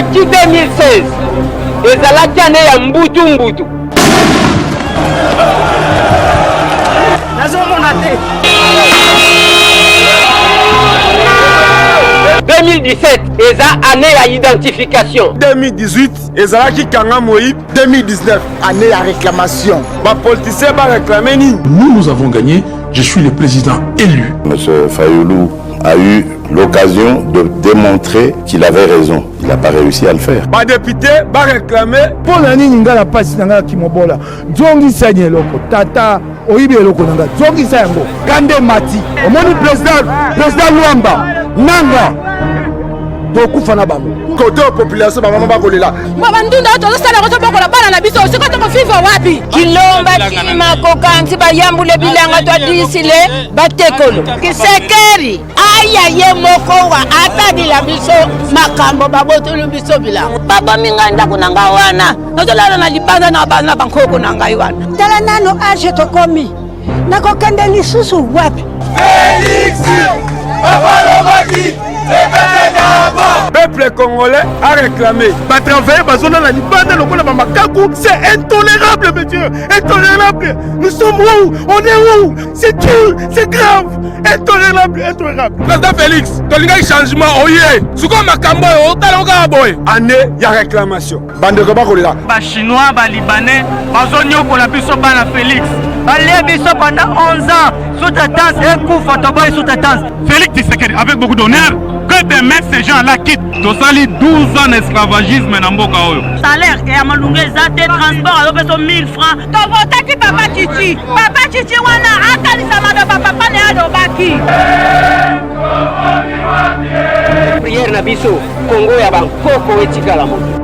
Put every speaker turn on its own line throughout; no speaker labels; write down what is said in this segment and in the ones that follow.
soki 2016 ezalaki ane ya mbutu nazomona te 2017 eza année ya identification.
2018 ezalaki kanga Moïse. 2019 année ya réclamation. Ba politicien ba réclamer ni.
Nous avons gagné, je suis le président élu.
Monsieur Fayoulou a eu l'occasion de démontrer qu'il avait raison. Il n'a pas réussi à le faire.
Ba député ba réclamer pour nani ngala pasi ngala kimobola. Zongi sanye loko tata oyibe loko nanga. Zongi sango Kande Mati. Omoni président Luamba nanga tokufa na bango côté population ba mama ba kolela
baba ndunda to sala ko bokola bana na biso siko to fifa wapi kilomba tima ko kanti ba yambule bilanga to disile batekolo kisekeri aya ye moko wa atadila biso makambo babotolo biso bilanga baba minganda kunanga wana notolala na libanda na bana bankoko nanga iwana tala nano age to komi nako kende lisusu wapi
Félix Babalobaki. Peuple congolais a réclamé. Ba travailler bazona na libanda lokola ba makaku, c'est intolérable monsieur, intolérable. Nous sommes où? On est où? C'est dur, c'est grave, intolérable. Président Félix, tolinga changement oye. Suko makambo otalonga boy. Année ya réclamation. Bande ko ba kolela.
Ba chinois, ba libanais, bazonyo ko la biso bana Félix. Balé biso pendant 11 ans sous-traitance et coup photoboy sous-traitance. Félix Tshisekedi avec beaucoup d'honneur. Que demain ces gens-là quittent. Tosali 12 ans d'esclavagisme dans Mboka Oyo. Salaire et à Malungé Zate transport à l'opération 1000 francs.
Tovotaki papa Chichi. Papa Chichi wana akalisa mada papa ne adobaki.
Prière na biso Congo ya bankoko etikala moto.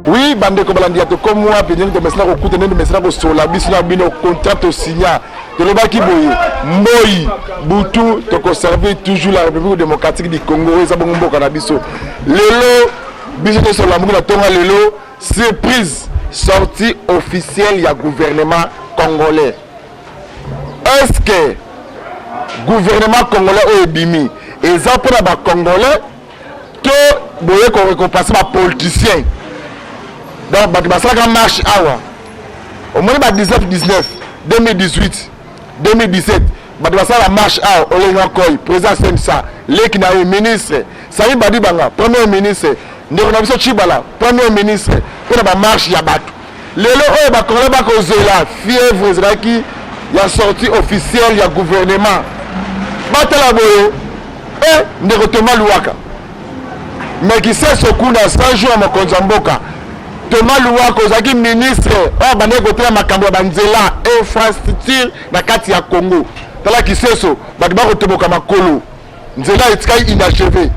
Oui, bande ko balandi to comme moi pe ndenge mesna ko kuta ndenge mesna ko sola bisina bino contrat au signa de lobaki boye Moi Boutou to conserver toujours la République démocratique du Congo et ça bon mboka na biso lelo biso to sola mboka tonga lelo surprise sortie officielle ya gouvernement congolais. Est-ce que gouvernement congolais o ebimi et ça pour ba congolais to boye ko récompenser ba politiciens. Donc, la marche au moins 19, 2018, 2017, la marche au Lénakoy, président Sensa, l'équina ministre, Sami Badibanga, premier ministre, Neronabiso Chibala, premier ministre, pour la marche Yabat. Les lois, la fièvre, qui a sorti officielle, il y a gouvernement. Batala Boyo, et Nerotema Louaka. Mais qui sait ce coup dans 100 jours à Mokonzamboka. Thomas Louako zaki ministre bane kote makambo banzela infrastructure na kati ya Congo tala kiseso batu ba kotoboka makolo nzela etika inachevé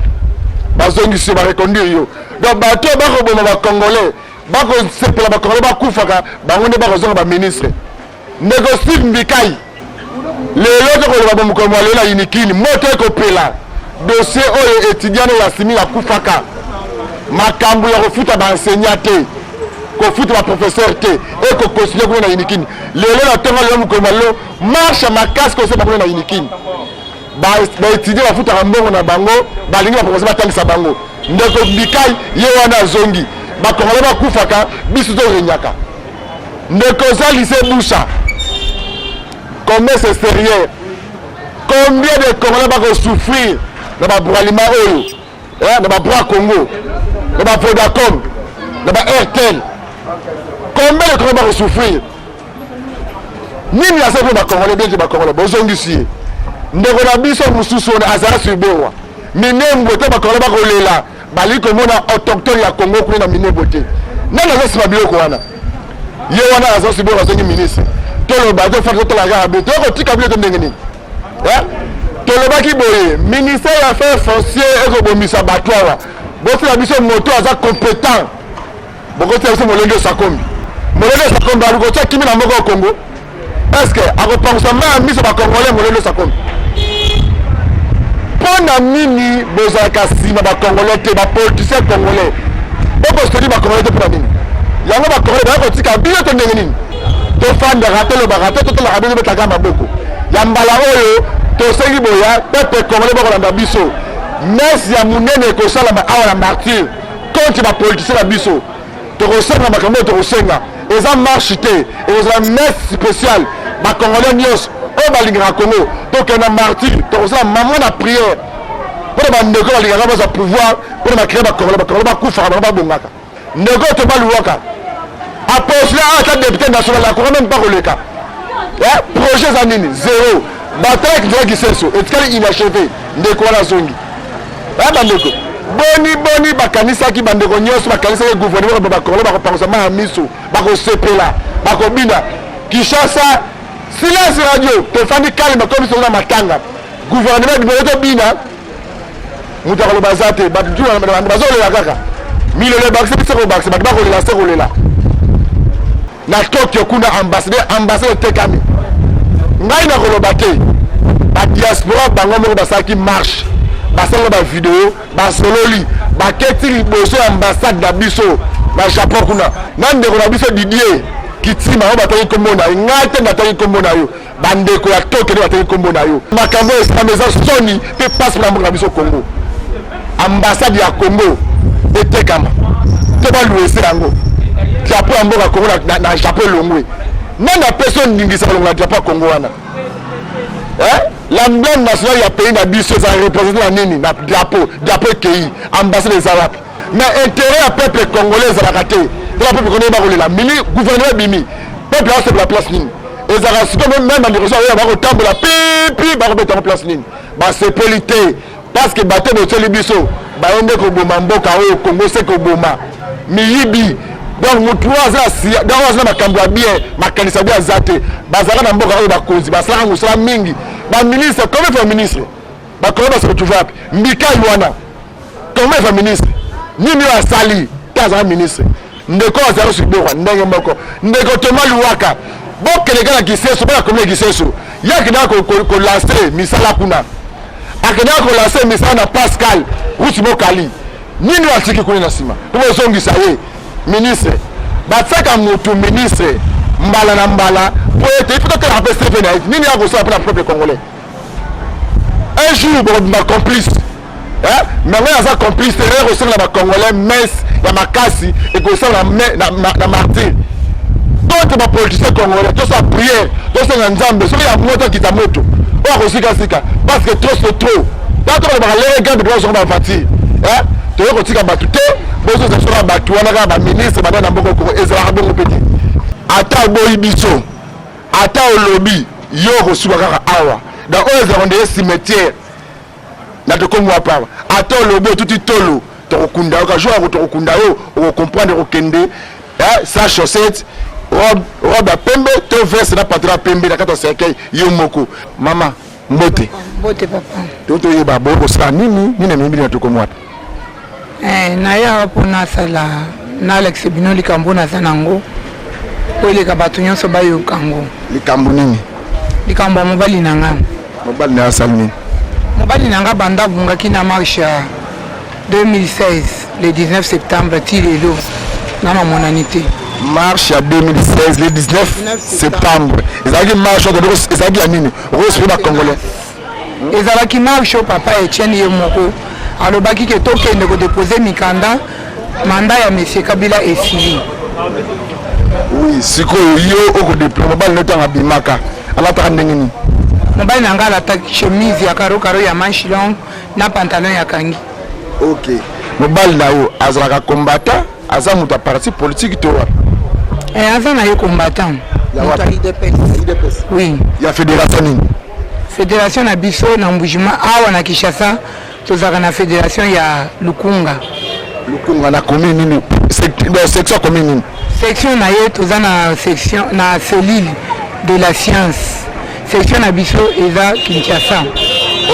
bazongi se ba reconduire yo donc bato ba ko boma ba congolais ba ko sepela ba congolais ba kufaka bangonde ba kozonga ba ministre négocie mbikai lelo to ko ba mukomo lela yinikini moto ko pela dossier oyo étudiant ya simi ya kufaka makambo ya kofuta ba enseignant te ko futa ba professeur te et ko considérer ko na yinikini lelo na tonga le mukoma lo marche makasi ko se ba ko na yinikini ba étudier ba futa mbongo na bango ba lingi ba professeur batangisa bango ndeko bikai ye wana zongi ba kongola ba kufaka bisu to renyaka ndeko za lycée Boucha commerce extérieur combien de congolais ba ko souffrir na ba bralima oyo na ba bra Congo na ba Vodacom na ba Airtel. Combien de Congolais vont souffrir? Nini ya savoir ba Congolais bien ba Congolais bozongisi. Ndeko na biso mususu na azara subewa. Minembo te ba Congolais ba kolela. Bali ko mona autochtone ya Congo kuna na minembo te. Nana za sibabilo ko wana. Ye wana azara subewa zongi ministre. Tolo ba do fa to la ga be to ko tika bile to ndenge ni. Tolo ba ki boye ministère ya affaires foncières et ko bomisa batwa. Bosi la biso moto aza compétent. Boko te so molenge sakombi. Molenge sakombi aliko tia kimi na moko Congo. Est-ce que akopangusa ma miso ba Congolais molenge sakombi. Pona nini bozaka sima ba Congolais te ba politiciens congolais. Boko stodi ba Congolais te pour nini. Yango ba Congolais ba ko tika biyo to ndenge nini. To fanda ratelo ba rateto to la rabelo betaka maboko. Yambala oyo to sengi boya pepe Congolais ba ko landa biso. messe ya munene ekosalama awa na martyr contre bapoliticien na biso tokosenga makambo tokosenga eza marche te ekozala messe spéciale bacongolais nyonso oyo balingaka Congo tokenda martyr tokosala mama na prière mpo na bandeko balingaka bazwa pouvoir mpo na bakrea bacongolais bakufaka bango babongaka ndeko to baluwaka apostole ata député national akoka même pas koleka projet eza nini zéro bataille kinzalaki seso etikali inachevé ndeko wana zongi bandeko boni bakanisaki bandeko nyonso bakanisaki gouvernement bakongolais bakopangosama na miso bakosepela bakobina Kinshasa silence radio tofandi kale bakomi songa matanga gouvernement bimelo tobina mutu akoloba aza te bazolela kaka milele bakisi biso kobakisa bato bakolela se kolela na Tokyo kuna ambassadeur tekami ngai nakoloba te badiaspora bango moko basalaki marche basalaki bavideo basololi baketi liboso ya ambassade na biso na Japon kuna na ndeko na biso Didier Kitima oyo batangi kombo na yo ngai te natangi kombo na yo bandeko ya Tokyo nde batangi kombo na yo makambo esalama eza soni mpe pasi na mboka na biso Congo ambassade ya Congo etekama to baluese yango drapeau ya mboka Congo na Japon elongwe nani apesi ondingisa kolonga drapeau ya Congo wana l'emblème national ya pays na biso eza représente na nini na drapeau ekei ambassade eza wapi mais intérêt ya peuple congolais ezalaka te la peuple congolais bakolela mini gouvernement bimi peuple asepela place nini ezalaka sikoyo même bandeko so oyo bakotambola pipi bakobetanga place nini basepeli te parce que bato botieli biso bayende koboma mboka oyo Congo se koboma miyibi donc motu aza na makambo ya bien makanisa bien aza te bazalaka na mboka oyo bakonzi basalaka mosala mingi baministre combien fa ministre bakongo baseretrouve api mbikai wana combien fa ministre nini oyo asali te azalaka ministre ndeko azalaka subirwa ndenge moko ndeko Toma Luwaka bokeleka na Kiseso bana komile Kiseso yakendaka kolase misala kuna akendaka kolase misala na Pascal Ruti Mokali nini atiki kuna na nsima tobozongisa ye ministre batsaka motu ministre mbala na mbala po ete ifotokela ape stefe na iti nini yakosala mpona peuple congolais un jour bokobima complice mais ngai aza complice te ekosala na bacongolais messe ya makasi ekosala na martyr contre bapoliticien congolais tosala prière tosenga nzambe soki ya moto akita moto oyo akosikasika parce que trop c'est trop tatokoloba lere garde bozonga bavatire toye kotika bato te bozoza soka bato wana kaka baministre bada na mboka Kongo ezalaka bongo peti ata oboyi biso ata olobi yo kosuka kaka awa da oyo ezalaka ndeye cimetière na tokomwa pawa ata olobi otuti tolo tokokunda yo kajour ako tokokunda yo okocomprendre okende sa chaussette robe ya pembe to veste na patron ya pembe na kati ya cercueil yo moko mama mbote
papa
totoyeba bokosala nini emembi na tokomwa
naya mpona asala na Alex bino likambo naza nango po eleka bato nyonso bayoka ngo
likambo nini
likambo ya mobali na nga
mobali na asali nini
mobali na nga banda abungaki na marche ya 2016 le 19 septembre ti lelo na mamonani te
marche ya 2016 le 19 septembre ezalaki marche ezalaki ya nini okospeli bacongolais
ezalaki marche oyo papa Etienne ye moko alobaki ke tokende kodepose mikanda manda ya monsieur Kabila esili
oui sikoyo yo okodepose mobali notanga bimaka alataka ndenge nini
mobali na nga alataki chemise ya karo ya manche longue na pantalon ya kangi
ok mobali na yo azalaka combattant aza moto ya parti politique to wapi
aza na ye combattant moto ya IDPS oui
ya fédération nini
fédération na biso na mbujima awa na Kinshasa tozalaka na fédération ya Lukunga
na commune nini section commune nini
section na ye toza na section na cellule de la science section na biso eza Kinshasa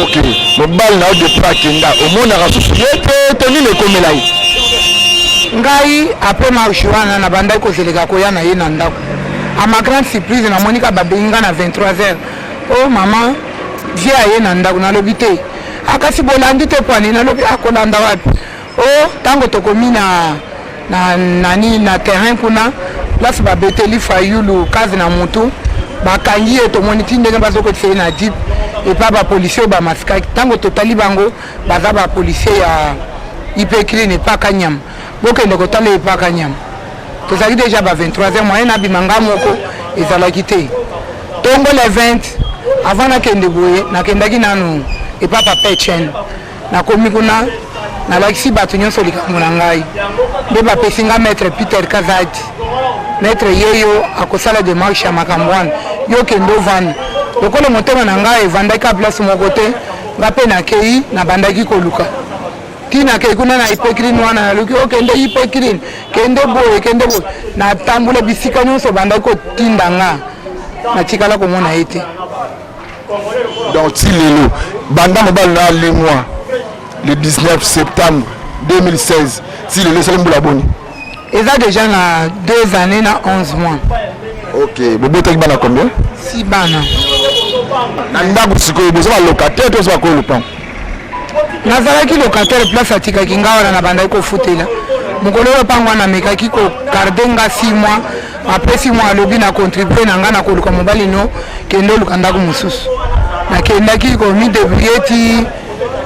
ok mobali na yo depuis akenda omonaka susu ye te nini ekomela ye
ngai apres marche wana na bandaki kozeleka koya na ye na ndako a ma grande surprise namonika babengi nga na 23h oh mama vie aye na ndako nalobi te akasi bolandi te pwani nalobi akolanda wapi oh ntango tokomi na terrain kuna place babeteli fayulu kazi na motu bakangi ye tomoni ti ndenge bazokotisa ye na dip et pas bapolisier bamaskaki ntango totali bango baza bapolisier ya ipekili ne pas kanyama bokende kotala epa kanyama tozalaki déjà ba 23h moyen nabima nga moko ezalaki te tongo le 20 avant nakende boye nakendaki nanu epa papa Etienne nakomi kuna nalakisi bato nyonso likambo na ngai nde bapesi nga maître Peter Kazadi maître yeyo akosala démarche ya makambo wana yo kende ovanda lokola motema na ngai evandaki a place moko te nga mpe nakei nabandaki koluka tina kei kuna na ipekirine wana naluki okende ipekirine kende boye natambula bisika nyonso bandaki kotinda nga natikala komona ye te
donc ti lelo banda mobali na lemoi le 19 septembre 2016 si lelo esali mbula boni
eza déjà na 2 années na 11 mois.
ok bobotaki bana combien
6 bana
na ndako sikoyo boza balocataire to oza bakoyo lopango
nazalaki locataire place atikaki nga wana na bandaki kofutela mokolo lopango wana amekaki kogarde nga 6 mois après 6 mois alobi na contribue na nga na koluka mobali no kende oluka ndako mosusu nakendaki komi débrouye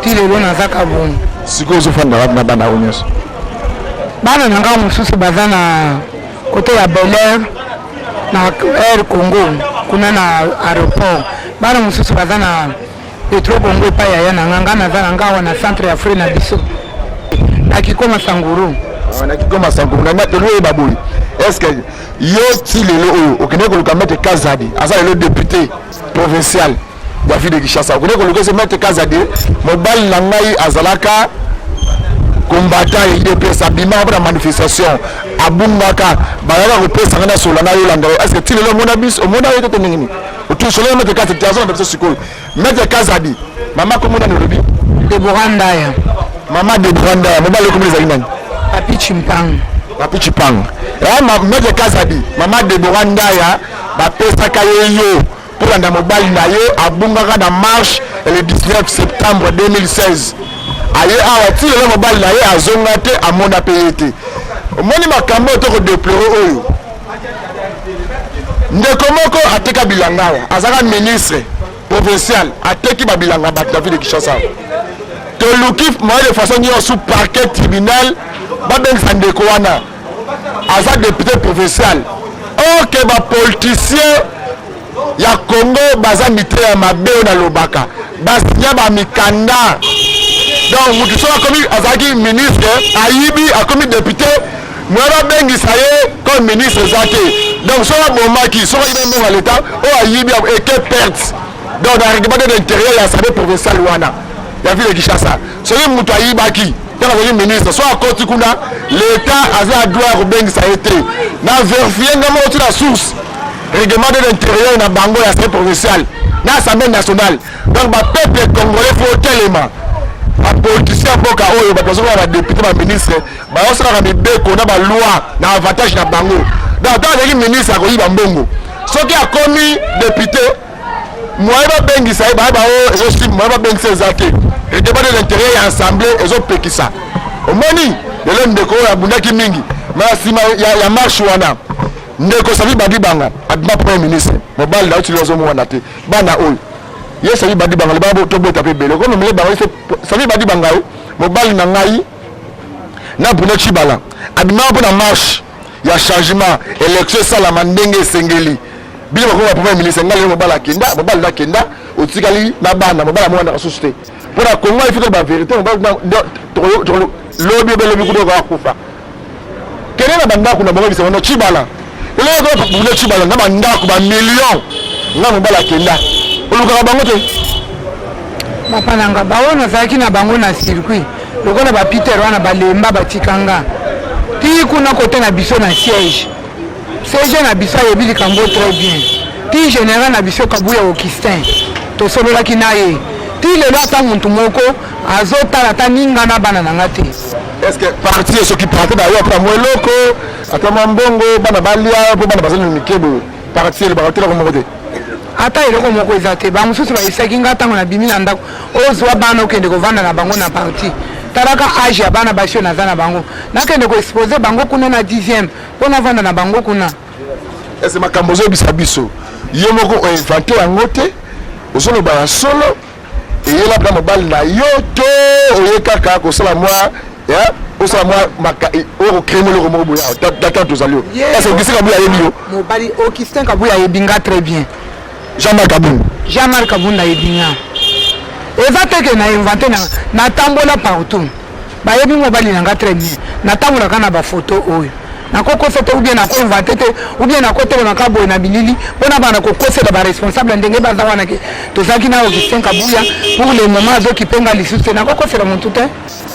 ti lelo nazaka bongo
sikoyo ozofanda wapi na bana oyo nyonso
bana na nga mosusu baza na kote ya Bel Air na Air Congo kuna na aéroport bana mosusu baza na Petro Congo epai yaya na nga naza na nga wana centre ya frais na biso nakikoma Sanguru
nakikoma Sanguru na telo oyeba boye est-ce que yo ti lelo oyo okende koluka maître Kazadi aza lelo député provincial ya ville de Kinshasa okende koluka ese maître Kazadi mobali na ngai azalaka combattant et UDPS abima pour la manifestation abungaka bayaka kopesa ngana sola na yolanda est-ce que ti lelo mona bis o mona yeto teningini otu sola maître Kazadi tazo na biso sikoyo maître Kazadi mama ko mona lobi
Deborah Ndaya
mama Deborah Ndaya mobali ko meza inani
Papi
Chimpang maître Kazadi mama Deborah Ndaya bapesaka yeyo pour anda mobali na ye abungaka na marche le 19 septembre 2016 aye awa ti lelo mobali na ye azonga te amona pe ye te omoni makambo oyo tokodeplore oyo ndeko moko ateka bilanga awa azalaka ministre provincial ateki babilanga bato na ville de Kinshasa toluki moyen de façon nyonso parquet tribunal babengisa ndeko wana aza député provincial oke bapoliticien ya Congo baza mite ya mabe oyo nalobaka basinya bamikanda donc mutu so akomi azalaki ministre ayibi akomi député moye babengisa ye comme ministre eza te donc soki abomaki soki ayibi mbongo ya l'état oyo ayibi eke perte donc na règlement de l'intérieur ya assemblée provinciale wana ya ville de Kinshasa soki mutu ayibaki tena azalaki ministre so akoti kuna l'état aza ya droit ya kobengisa ye te na vérifie nga moko ti na source règlement de l'intérieur na bango ya assemblée provinciale na assemblée nationale donc bapeuple congolais fo telema bapoliticien mboka oyo bato bazokola badepute baministre baosalaka mibeko na baloi na avantage na bango donc ntango azalaki ministre akoyiba mbongo soki akomi député moye babengisa ye bayeba oyo ezosime moye babengisa eza te règlement de l'intérieur ya assemblée ezopekisa omoni lelo ndeko oyo abundaki mingi na nsima ya marche wana ndeko Sabi Badibanga abima premier ministre mobali na otili ozomona te bana oyo ye Sabi Badibanga le babo to bota pe belo kono mele bango Sabi Badibanga mobali na ngai na Bruno Chibala abima po na marche ya changement élection salama ndenge sengeli bile bako premier ministre ngali mobali na kenda otikali na bana mobali mwana na société pour la Congo il faut la vérité mobali lobi belobi kudo ka kufa kene na banda kuna bango bisa Chibala ele ko Bruno Chibala na banda ku ba million nga mobali kenda oluka bango te
mapananga bawo nazalaki na bango na circuit lokola ba Peter wana balemba batikanga ti kuna kote na biso na siège na biso ayebi likambo très bien ti général na biso Kabuya Augustin tosololaki na ye ti lelo ata muntu moko azotala ata ninga na bana na nga te
est-ce que parti soki parti ba yo pa mweloko ata mambongo bana balia po bana bazali mikebo parti le bakatela ko moko te
ata eloko moko eza te bamosusu baesaki nga ntango na bimi na ndako ozwa bana okende kovanda na bango na parti talaka age ya bana basi oyo naza na bango nakende koexpose bango kuna na 10e mpo navanda na bango kuna
ese makambo ozobisa biso ye moko oinvente yango te osolo ba solo et là bla mobile na yo to oye kaka ko sala moi ya osala moi maka o créer le romo boya d'accord tous alio est-ce que c'est kabuya yebi yo
mobali Augustin Kabuya yebinga très bien
Jean-Marc
Kabunda yebinga eza teke na inventé na tambola partout ba yebi mobali nanga très bien na tambola kana ba photo oyo na koko sote ou bien na ko inventé ou bien na ko tele na kabo na bilili pona bana ko kosela ba responsable ndenge baza wana ke tozaki na Augustin Kabuya pour le moment zo kipenga lisusu na ko kosela mon tout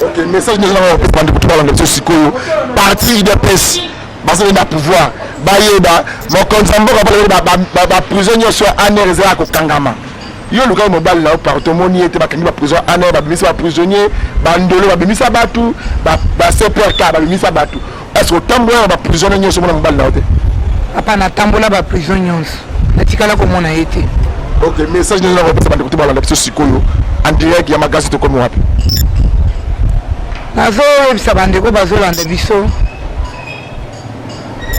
OK message nous allons prendre pour parler de ce parti de presse parce que na pouvoir ba yeba mon konzambo ba prisonnier soit anerze ko kangama yo luka mobile là partout moni était ba kangi prison aner ba bimisa prisonnier ba ndolo ba bimisa batu ba CPRK ba bimisa batu est-ce que tambola ba prisonnier nyonso mona mobile là ote
apana tambola ba prison nyonso natikala ko mona yete
OK message nous allons passer pour parler de ce sikoyo en direct ya magazine to comme wapi
nazo ebisa bandeko bazolanda biso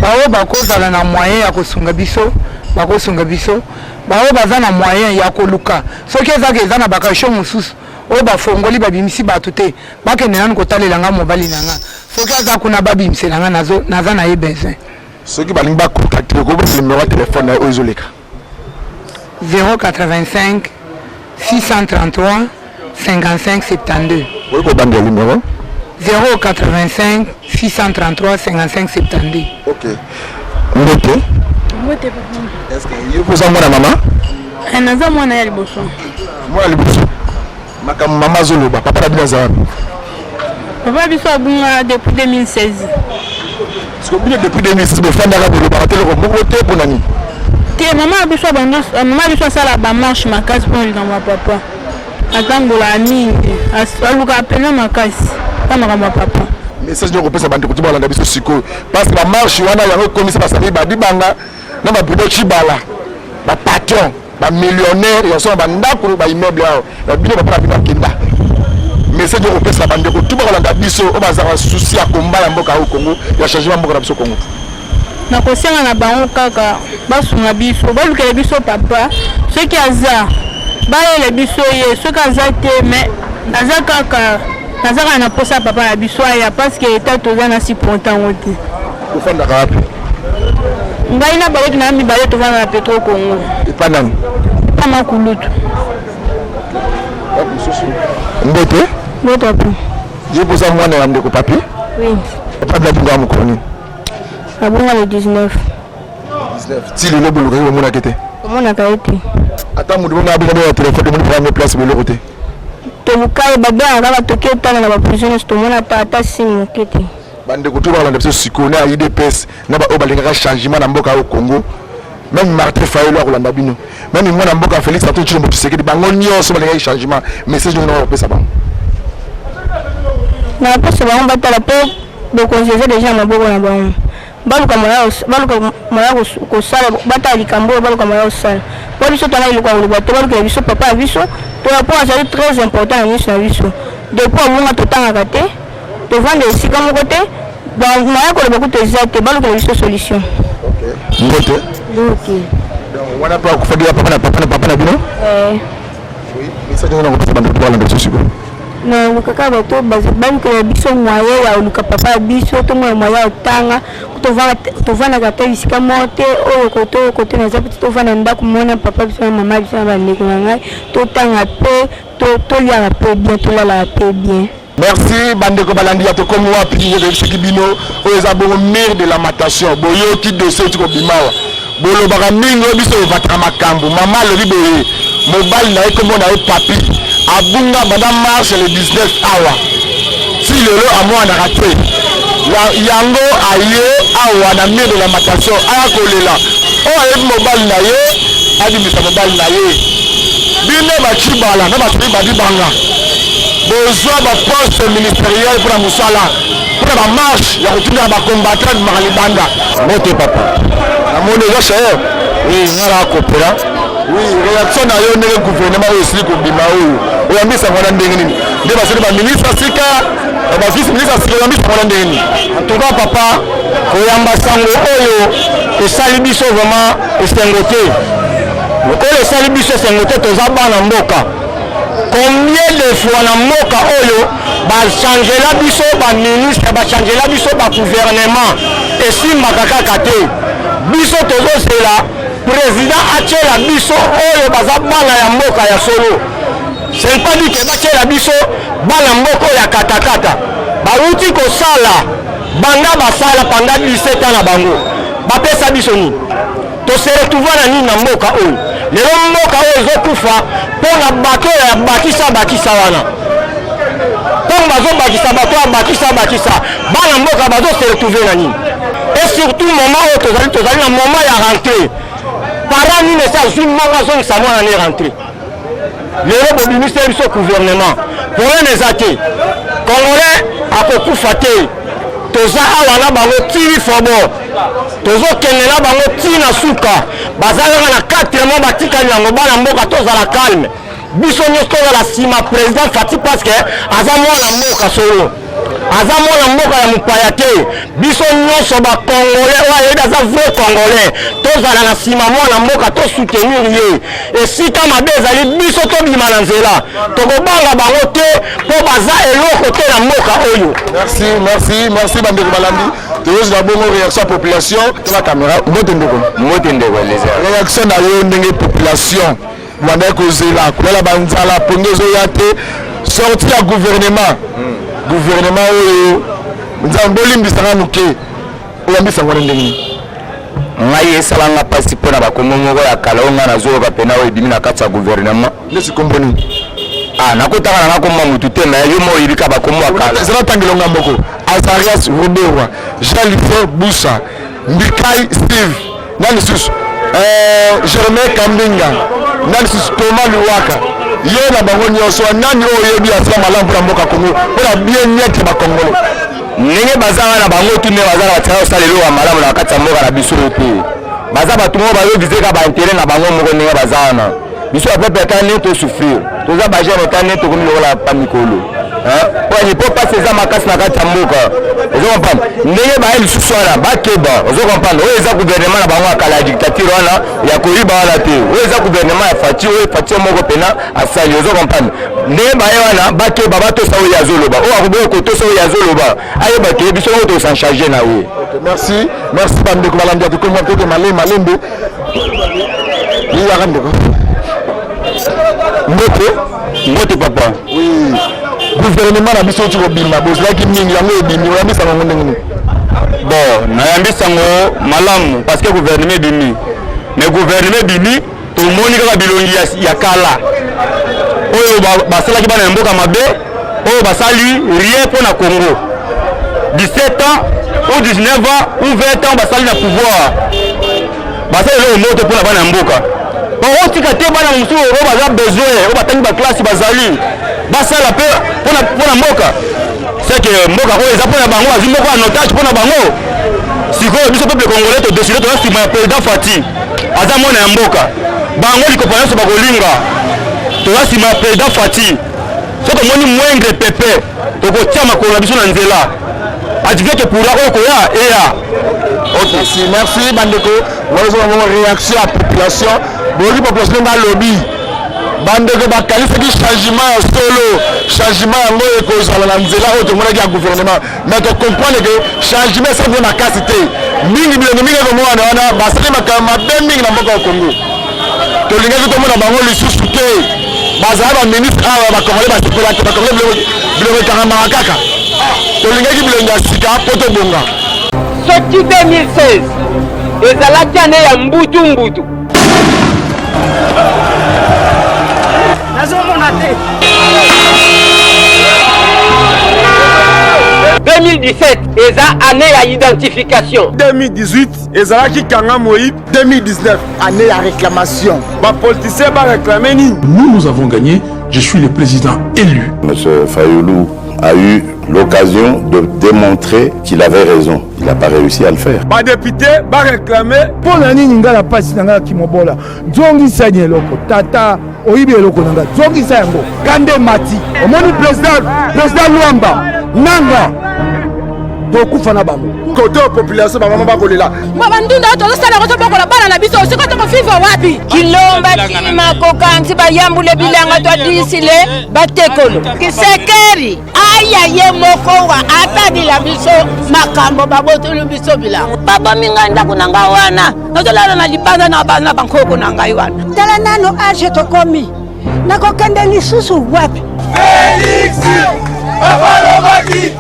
bao bakozala na moyen ya kosunga biso bakosunga biso bao baza na moyen ya koluka soki ezaka eza na bakasho mosusu oyo bafongoli babimisi bato te bakende nanu kotalela nga mobali na nga soki aza kuna babimisela nga naza na ye besoin
soki balingi bacontacte okobona numéro ya telefone na oyo ezoleka
085 633 55 72
oyo kobandela numéro
085 633 55 72
OK mbote est-ce que yo poza mwana mama
naza mwana ya liboso
makambo mama zoloba papa na bino aza wapi
papa biso abunga depuis 2016
parce que bino depuis 2016 bofandaka bolobaka teleko moko te mpo nani
te mama biso asala bamarche makasi mpona likambo ya papa atangola mingi aluka apena makasi mpa makambo ya papa
message nyoko kopesa bandeko to balanda biso sikoyo parce que bamarche wana yango ekomisa basali badibanga na babudo cibala bapatron bamillionnaire yonso bandako baimmeuble awo babino bapona bino akenda message nyoko kopesa bandeko to balanda biso oyo bazaka susi ya komba ya mboka oyo Congo ya changement mboka na biso Congo
nakosenga na bango kaka basunga biso balukela biso papa soki aza balela biso ye soki aza te mais naza kaka na posa papa na biso aya parce que état toza na si pontango te
ofandaka wapi
ngai na baleki na mibale tovanda na Petro Congo
epa nani
pa makulutu
mbote
papa
je posa mwana ya ndeko papi
oui
papa blabunga mokoni
abunga le 19
ti lelo bolokaki bomonaki te
omonaka ye te
ata motu bonga abinga ya telefone omoni prame place boloko te
toluka ye babengaka batoki otala na baprisonniers tomona ata sini moke te
bandeko to balanda biso sikoyo na UDPS na baoyo balingaka changement na mboka oyo Congo même Martin Fayulu akolanda bino même mwana mboka Félix Antoine Tshilombo Tshisekedi bango nyonso balingaki changement message nyongo na bapesa bango
na bapesa bango batala mpe bokonzeze deja maboko na bango baluka moya kosala batala likambo oyo baluka moya kosala mpo biso tona iluka koloba te balukela biso papa ya biso torapo azali très important na nyonso na biso depuis abunga totangaka te tovanda esika moko te moya koloba kuta eza te balukela biso solution
mbote wana mpe akufadila papa na bino message nyongo na kopesa bandeko to balanda biso sikoyo
na kaka bato balukela biso moye ya oluka papa ya biso tomona moye ya otanga tovandaka te bisika moko te oyo kote naza peti tovanda ndako mona papa biso na mama biso na bandeko na ngai totanga mpe toliaka mpe bien tolalaka mpe bien
merci bandeko balandi ya tokomi wapi yebisaki bino oyo eza bongo mire de lamentation boyoki dossier oti kobimawa bolobaka mingi oyo biso evataka makambo mama alobi boye mobali na ye kombo na ye papi abunga banda marche le 19 awa si lelo amwanaka te yango aye awa na mire de lamentation aya kolela oyo ayebi mobali na ye abimisa mobali na ye bino bacibala na bato badibanga bozwa baposte ministériel mpona mosala mpona bamarche ya kotindaka bacombattant bimaka libanda mote papa namoni eza cher ngala akopela réaction na yo ndenge gouvernement oyo esili kobima oyo oyambisa mwana ndenge nini nde basali baministre sika bavice ministre sika oyambisa mwana ndenge nini en tout cas papa koyamba sango oyo esali biso vraiment esengo te
lokolo esali biso esengo te toza bana mboka. Combien de fois na mboka oyo bachangela biso baministre, bachangela biso bagouvernement esimbaka kaka te. Biso tozosela président atiela biso oyo baza bana ya mboka ya solo. Ce n'est pas dit que batiela biso bana mboka oyo ya katakata. Bauti kosala banda basala pendant 17 ans na bango. Bapesa biso nini? Se retrouver na nini na mboka oyo. Lelo mboka oyo ezokufa mpona bato ya bakisa wana. Ntango bazobakisa bato ya bakisa bana mboka bazose retrouver na nini. Et surtout moment oyo tozali na moment ya rentrée. Para nini esa azwi mbongo azongisa mwana ne rentrée. Lelo bobimiseli biso gouvernement. Problème eza te. Congolais akokufa te. Toza awa na bango tiri fobo. Tozokende na bango tina suka. Bazalaka na 4 mois batikali yango bana mboka tozala calme. Biso nyonso tozala sima président Fati parce que aza mwana mboka solo. Aza mwana mboka ya mopaya te. Biso nyonso ba congolais oyo aza vrai congolais. Tozala na sima mwana mboka to soutenir ye. Esika mabe ezali biso tobima na nzela. Tokobanga bango te po baza eloko te na mboka oyo.
Merci bandeko balandi. Toujours la bonne réaction à la population. La caméra, réaction à la population. La banzala, pongezo yate, sorti à gouvernement. Gouvernement, nous avons bolin bisanga nuke. Oyambi sangwa ndenge.
Ngai salanga pasi pona ba komongo ya kalonga na zo ba pena o ebimi na kati ya gouvernement.
Nesi komponi.
Ah nakotaka na komma mutu te na yo mo ibika ba komo akala.
Zara tangilonga mboko. Azarias Rodewa, Jalifo Boussa, Mikai Steve, Nanisus, Jeremie Kambinga, Nanisus Thomas Luwaka. Yé na bango nyonso nani oyo yebi asala malamu na mboka Kongo. Pour bien nyete ba Congolais.
Ndenge bazanga na bango tune bazala batala salelo wa malamu na kati ya mboka na biso te. Baza batungo bazo vizeka ba intérêt na bango moko ndenge bazana. Biso apepe tane to souffrir. Toza ba jeune tane to komi lokola pa mikolo. Hein? Il faut passer ça ma casse na kati ya mboka. Vous comprenez? Ndenge ba eli suswana ba keba. Vous comprenez? Oyo eza gouvernement na bango akala dictature wana ya koyiba wana te. Oyo eza gouvernement ya Fati oyo Fati moko pena asali. Vous comprenez? Ndenge ba wana ba keba ba to sawo ya zoloba. O akubo ko to sawo ya zoloba. Aye ba ke biso to s'en charger na we.
Merci bande ko balandi ko mo to malembe. Ni ya ngandeko.
Mbote papa.
Oui. Gouvernement na biso tiko bima bozaki mingi yango ebimi oyambisa ngo ndenge.
Bon, na yambisa ngo malamu parce que gouvernement bimi. Mais gouvernement bimi to moni kaka bilongi ya kala. Oyo basalaki bana mboka mabe, oyo basali rien pour na Congo. 17 ans ou 19 ans ou 20 ans basali na pouvoir. Basali le moto pour na bana mboka. Bon, tika te bana musu oyo baza besoin, oyo batangi ba classe bazali. Basala pe pona mboka. C'est que mboka ko eza pona bango azi mboka en otage pona bango. Siko biso peuple congolais to décider to sima président Fati. Aza mona ya mboka. Bango likopana so bakolinga. To sima président Fati. Soko moni moindre pepe. To ko tia makolo biso na nzela. Adivie que pour la okoya eya.
OK, merci bandeko. Vous avez une réaction à la population. Boli population dans lobby. Bandeko bakalifaki changement ya solo, changement yango ekozala na nzela oyo tomonaki ya gouvernement. Mais to comprendre que changement ça vaut na kasi te. Mingi bilongo mingi komona wana basali makambo mabe mingi na mboka ya Congo. Tolingaki tomona bango lisusu te. Bazala ba ministre awa bakongole basepela te bakongole bilongo ekangamaka kaka. Tolingaki bilongo ya sika po tobonga.
Soki 2016 ezalaki ane ya mbutu.
nazomona te
2017 eza année ya identification.
2018 ezalaki kanga Moïse.
2019 année ya réclamation.
Bapoliticien ba réclamer nini?
Nous avons gagné, je suis le président élu.
Monsieur Fayoulou a eu l'occasion de démontrer qu'il avait raison. Il n'a pas réussi à le faire.
Ba député ba réclamer
pour la nini ngala pasi nanga kimobola. Zongi sanye loko tata oyibe loko nanga. Zongi sango kande mati. Omoni président Luamba nanga tokufa na bango
côté population bamama bakolela
babandunda tozosala kotobokola bana na biso siko tokofiva wapi kilomba tima kokansi bayambule bilanga twadisile batekolo kisekeri aya ye moko wa atadila biso makambo babotolo biso bilanga babominga ndako na nga wana nozolala na libanda na bana bankoko na ngai wana
tala nano age tokomi nakokende lisusu wapi
Félix Abalobaki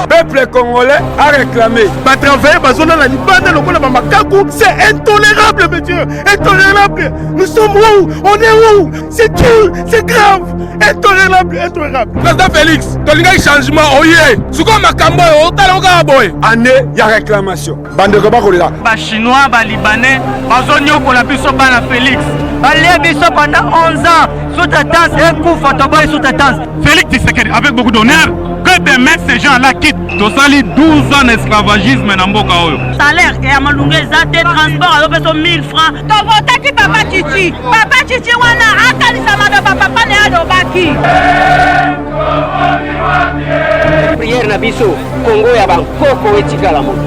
peuple congolais a réclamé.
Travailler bazona na libanda lokola bamakaku, c'est intolérable monsieur, intolérable. Nous sommes où? On est où? C'est dur, c'est grave, intolérable, intolérable.
Président Félix, tolinga changement oye. Suko makambo otalonga boy. Année ya réclamation.
Bande ko bakolela.
Ba chinois, ba libanais, bazonyo ko la biso bana Félix. Balia biso pendant 11 ans. Sous-traitance et coup Fatoboy sous-traitance. Félix Tshisekedi avec beaucoup d'honneur. Que demain ces gens-là quittent. Tosali 12 ans d'esclavagisme na mboka oyo. Salaire et amalunge zate transport à l'opération 1000 francs.
Tovotaki papa Chichi. Papa Chichi wana akalisa mabe papa ne adobaki.
Prière na biso Congo ya bankoko etikala moto.